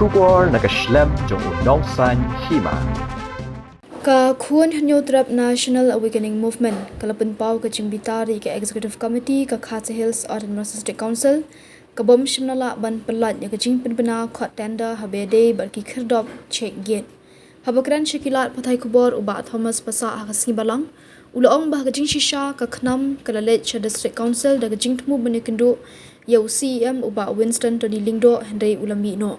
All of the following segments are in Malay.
Kubor nakaslem jong unong san hima. Ka Khun Hanyotrap National Awakening Movement kalapun pau ka Chimbitari ka Executive Committee ka Khatsa Hills Autonomous District Council ka bom shimnala ban pelat ya ka jing penbena khot tender habede barki khirdop check gate habakran shikilat pathai kubor uba Thomas pasa ha kasngi balang ulaong bah ka jing shisha ka khnam ka lalet cha District Council da ka jing tmu banikindu ya CM uba Winston Tony Lingdo hendai ulami no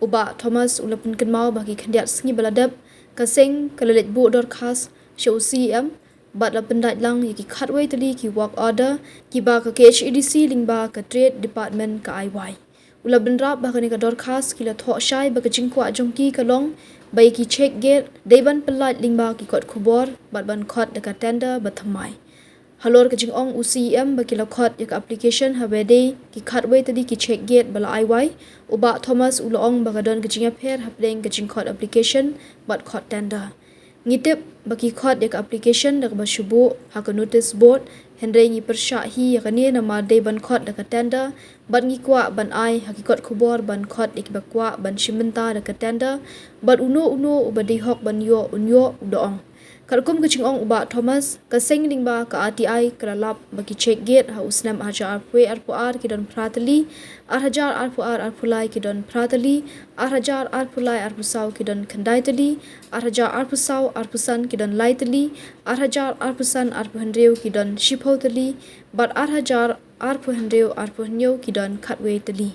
uba Thomas ulapun kenmau bagi khandiat sngi baladap kaseng kalalit bu dorkas show CM bat la pendat lang yaki khatway tali ki work order ki ba ka KHEDC lingba ka trade department ka IY ula benrap ba ka dorkas ki la tho shai ba ka jingkwa jongki ka long bai ki check gate deban pelat lingba ki kot khubor bat ban khot de ka tender ba thamai halor ka jingong UCM ba ki la khot yak application habede ki khatway tali ki check gate bala IY uba Thomas ulong ba ka don ka jinga pher hapleng ka jingkot application bat khot tender ngitip baki khot yak application dak ba shubu ha ka notice board hendrai ngi persha hi yak ni na ma de ban khot dak tender bat ngi kwa ban ai hakikot khubor ban khot dik ba kwa ban shimenta dak tender bat uno ubadi hok ban yo unyo udoong kalkum ka chingong uba Thomas ka seng lingba ka RTI kralap baki check gate ha usnam hajar pwe arpuar ki don pratali hajar arpuar arpulai ki don pratali hajar arpulai arpusau ki don khandaitali hajar arpusau arpusan ki don laitali hajar arpusan arpuhendreu ki don shiphautali bat hajar arpuhendreu arpuhnyo ki don khatwe tali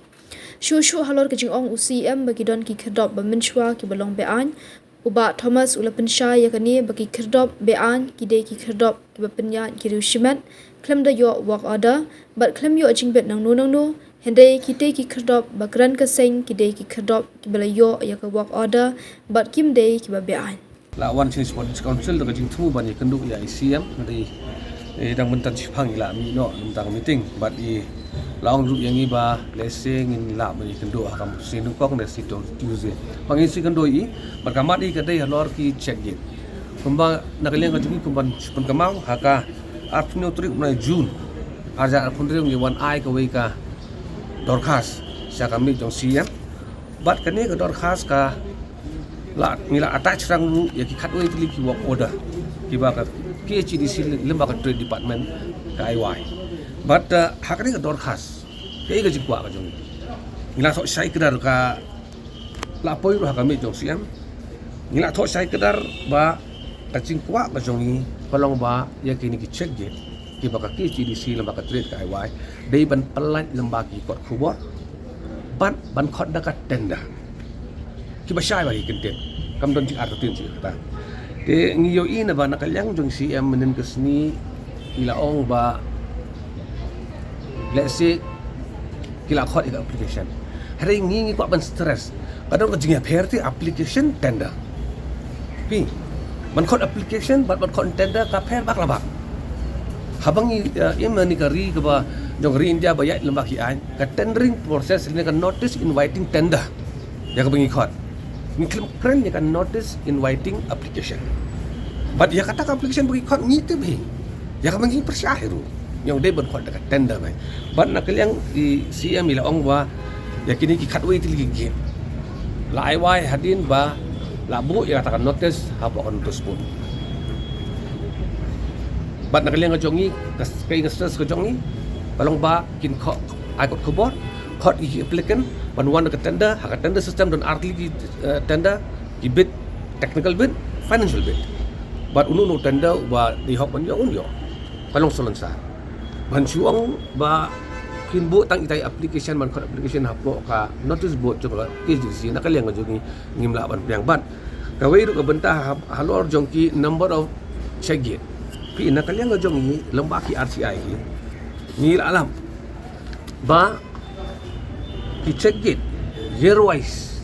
shu halor ka chingong UCM baki don ki khadop ba minchwa ki balong bean uba Thomas ulapan shay yakani baki khirdop bean kide ki khirdop ki bapenya ki rushimat klem da yo work order bat klem yo jingbet nang no hende kite ki khirdop bakran ka seng kide ki khirdop ki bala yo ya ka work order bat kim de ki ba bean lawan sini sports council da jing thu ban yakandu ya ICM dari dang mentan sipang ila mi no tentang meeting bat i laong ru yang iba blessing in la ban yakandu akam sinu kong da situ Tuesday pangisi kando i berkamat i kadai halor ki check gate kumba nakaliang kajungi kumban pun kamau haka apno trik mulai June aja apun ri ngi wan ai ka wei ka dorkas sa kami jong siam bat kani ka dorkas ka la ngila attach rang ya ki khatwei tili ki work order ki ba ka KHDC lemba ka trade department ka IY but hakani ka dorkas kai ka jikwa ka jong ngila so sai kedar ka la poi ru kami jong siam ngila tho sai kedar ba ka jingkwa ka jong palong ba ya kini ki check gate ki ba ka KHDC lemba ka trade ka IY dei ban pelan lemba ki kot khubor ban khot da ka tenda ki ba sai ba ki kenten kam don ji artin ji ta te ngiyo ina ba nakalyang jong CM menen kesni ilaong ba let's say kila khot ika application hari ngi ko ban stress kadang ka jinga pherti application tender pi man khot application ban khot tender ka pher bak labak habang imani ka ri ka ba jong ri India ba ya lembak hi an ka tendering process ni ka notice inviting tender ya ka bangi khot ni kren ya ka notice inviting application but ya kata application bagi khot ni te bi ya ka bangi persyahiru yang de ban khot ka tender bai ban nakaliang di CM ila ong wa ya kini ki khatwei til gi la IY hadin ba labu ya katakan notice apa on notice pun bat nakaliang ngajongi kai ngestres ngajongi balong ba kin kho ai kot khobor khot i applicant ban wan ka tender ha tender system don artli ki tender ki bid technical bid financial bid bat unu tender ba di hok ban yo balong solonsa ban chuang ba kin bu tang itai application man khot application hapo ka notice board jong KHDC nakaliang ngajongi ngimla ban piang ban kawai ru ka bentah halor jongki number of check gate pi nakaliang ngajongi lembaki RCI ni alam ba ki check gate year wise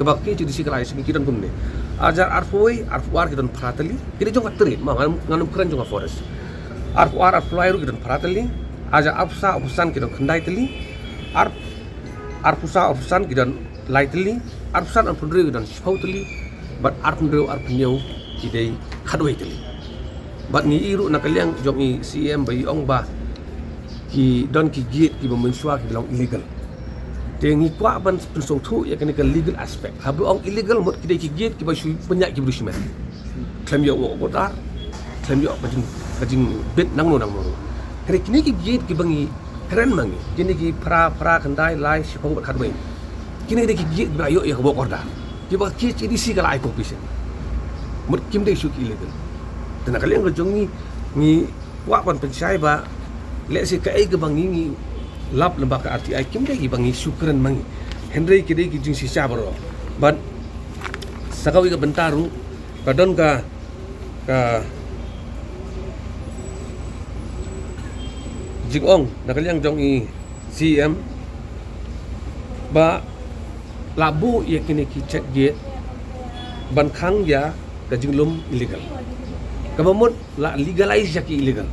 kebaki jadi sikalai sing kidan kumne ajar arfoi arfuar kidan pratali kini jong atri ma nganum keren jong forest arfuar arflairu kidan pratali ajar afsa usan kidan khandai tali arfusa usan kidan laitali arfusan arfundri kidan shautali bat arfundri arpunyau kidai khadwai tali bat ni iru nakaliang jong CM bayi ong ba ki don ki gate ki memensua ki bilang illegal tengi kwa ban pensong thu ya kan legal aspect habu ong illegal mot kidai ki gate ki ba shu penyak ki bru shimen klem yo wo botar klem yo kajing bit nang no kare kini ki gate ki bangi keren mangi kini ki pra kandai lai shipong bat khadbai kini de ki gate ba yo ya ko korda ki ba ki di si kala ai ko pisen mot kim dai shu ki illegal tena kalian ko jong ni wa ban pensai ba le si ka ai ke bangi ni lap lembaga RTI kim dai bangi syukran mangi Henry kidai ki jing si sabaro but sakawi ka bentaru kadon ka jingong nakaliang jong i CM ba labu ya kini ki check gate ban khang ya ka jinglum illegal kamamut la legalize ya ki illegal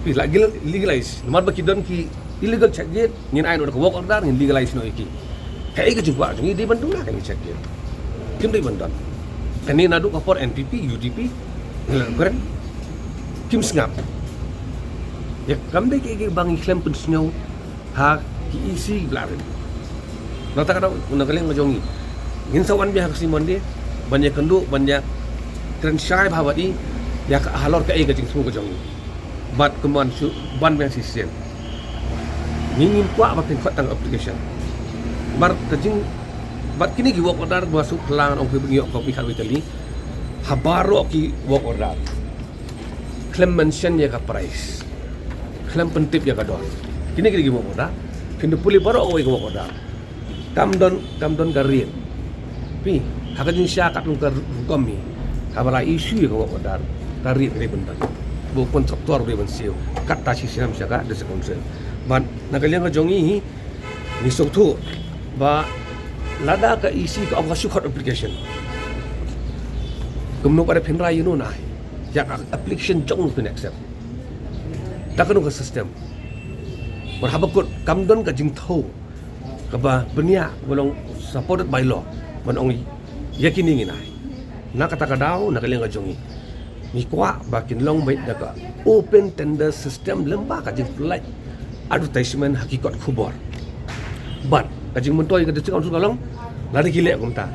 pi la legalize lamar ba ki don ki illegal check gate ngin ai no ko walk order ngin legalize no iki kai ke jingwa ngi di bandung lah kan check gate kim di bandung kan ni nadu ko for NPP UDP keren kim sngap ya kam de ki bang iklam pun snyo ha ki isi blarin nota kada una kaleng majongi ngin sawan biha kasi monde banyak kendu banyak keren syai bhawadi ya ka halor ka ai ka jing su ko jongi bat keman su ban yang sistem ngingin kuat apa pin tang application bar kajing bat kini ki work order masuk pelang ong ki ko pi khalwi tali habaro ki work order claim mention ya ka price claim pentip ya ka don kini ki work order kini puli baro ko work order kam don garin pi hakajing sya kat lung ka komi habala isu ya ka work order garin ni bendan bu kontraktor be bensiu kat ta sistem syaga de sekonsel ban nakaliang ka jongi ni soktu ba lada ka isi ka awasyu khot application kumno pada penra you know na ya application jong to accept takano ka system berhabakut kamdon ka jingtho ka ba benia bolong supported by law manong yakini nginai na kata kadao nakaliang ka jongi ni kwa bakin long bait daga open tender system lemba ka jing flight advertisement hakikat khubor but kajing mentoi ka district council kalong lari gile kumta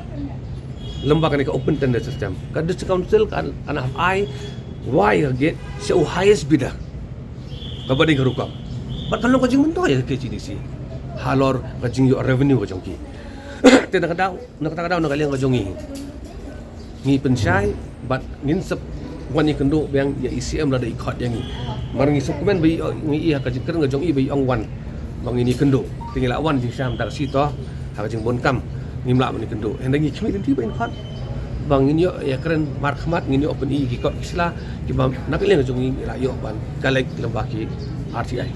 lemba ka open tender system ka district council kan ana ai why get so highest bidder ka badi garukam but kalong kajing mentoi ke CDC halor kajing yo revenue ka jongki tena kadao na kaliang ka jongi ni pensai but ngin sep wan ni kendo yang ya ICM la da ikot yang ni marangi dokumen bai ngi iya ka jikern ga jong i bai ong wan bang ini kendo tinggal wan jing sam tak si to ha jing bon kam ngim la ni kendo hendangi kimi ti bai ikot bang ini ya keren markhmat ngini open i ki kot isla ki bam nak leng jong i la yo ban kalek lembaki RTI